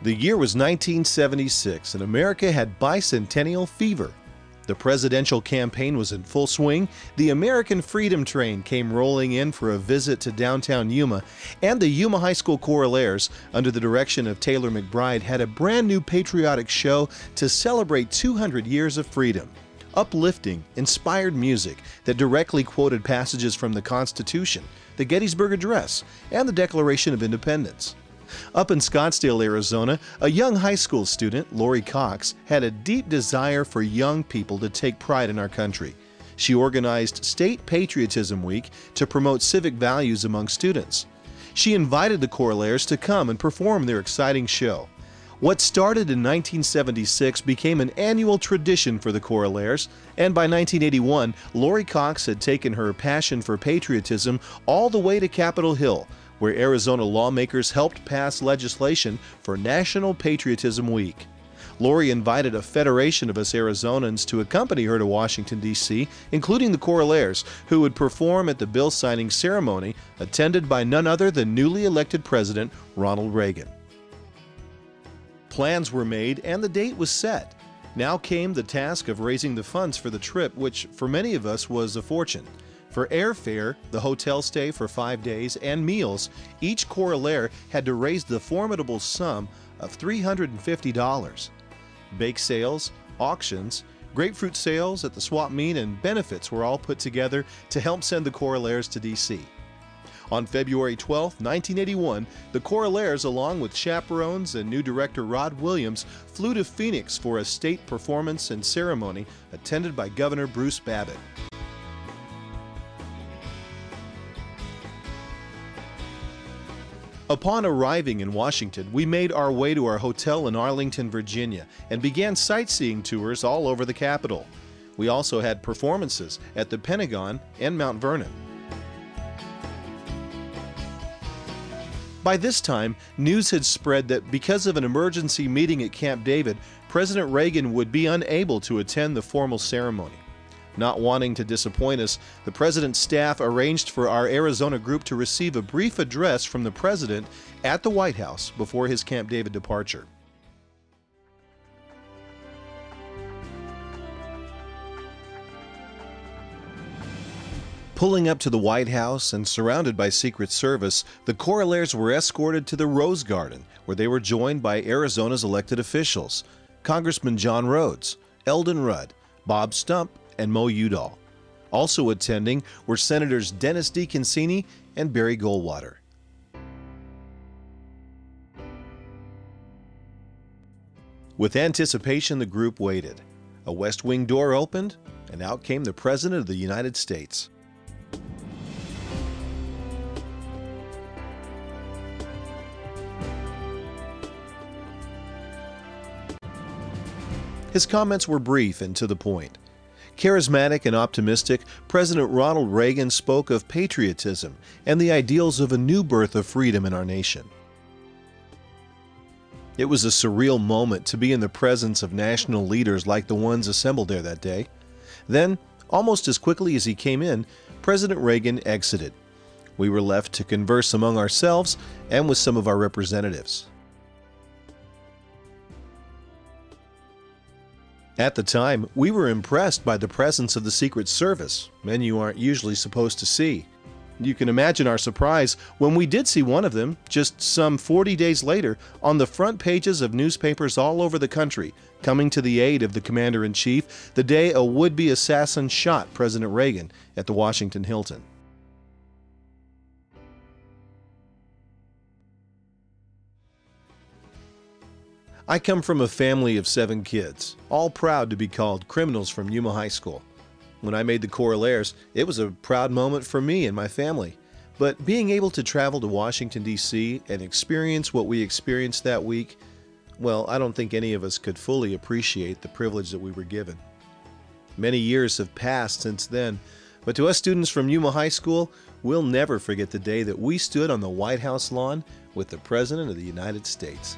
The year was 1976, and America had bicentennial fever. The presidential campaign was in full swing, the American Freedom Train came rolling in for a visit to downtown Yuma, and the Yuma High School Choralairs, under the direction of Taylor McBride, had a brand new patriotic show to celebrate 200 years of freedom. Uplifting, inspired music that directly quoted passages from the Constitution, the Gettysburg Address, and the Declaration of Independence. Up in Scottsdale, Arizona, a young high school student, Lori Cox, had a deep desire for young people to take pride in our country. She organized State Patriotism Week to promote civic values among students. She invited the Choralairs to come and perform their exciting show. What started in 1976 became an annual tradition for the Choralairs, and by 1981, Lori Cox had taken her passion for patriotism all the way to Capitol Hill, where Arizona lawmakers helped pass legislation for National Patriotism Week. Lori invited a federation of us Arizonans to accompany her to Washington, D.C., including the Choralairs, who would perform at the bill signing ceremony attended by none other than newly elected President Ronald Reagan. Plans were made and the date was set. Now came the task of raising the funds for the trip, which for many of us was a fortune. For airfare, the hotel stay for 5 days, and meals, each Choralair had to raise the formidable sum of $350. Bake sales, auctions, grapefruit sales at the swap meet, and benefits were all put together to help send the Choralairs to D.C. On February 12, 1981, the Choralairs, along with chaperones and new director Rod Williams, flew to Phoenix for a state performance and ceremony attended by Governor Bruce Babbitt. Upon arriving in Washington, we made our way to our hotel in Arlington, Virginia, and began sightseeing tours all over the Capitol. We also had performances at the Pentagon and Mount Vernon. By this time, news had spread that because of an emergency meeting at Camp David, President Reagan would be unable to attend the formal ceremony. Not wanting to disappoint us, the President's staff arranged for our Arizona group to receive a brief address from the President at the White House before his Camp David departure. Pulling up to the White House and surrounded by Secret Service, the Choralairs were escorted to the Rose Garden, where they were joined by Arizona's elected officials, Congressman John Rhodes, Eldon Rudd, Bob Stump, and Mo Udall. Also attending were Senators Dennis D. Concini and Barry Goldwater. With anticipation, the group waited. A West Wing door opened, and out came the President of the United States. His comments were brief and to the point. Charismatic and optimistic, President Ronald Reagan spoke of patriotism and the ideals of a new birth of freedom in our nation. It was a surreal moment to be in the presence of national leaders like the ones assembled there that day. Then, almost as quickly as he came in, President Reagan exited. We were left to converse among ourselves and with some of our representatives. At the time, we were impressed by the presence of the Secret Service, men you aren't usually supposed to see. You can imagine our surprise when we did see one of them, just some 40 days later, on the front pages of newspapers all over the country, coming to the aid of the Commander-in-Chief the day a would-be assassin shot President Reagan at the Washington Hilton. I come from a family of 7 kids, all proud to be called criminals from Yuma High School. When I made the Choralairs, it was a proud moment for me and my family. But being able to travel to Washington, D.C. and experience what we experienced that week, well, I don't think any of us could fully appreciate the privilege that we were given. Many years have passed since then, but to us students from Yuma High School, we'll never forget the day that we stood on the White House lawn with the President of the United States.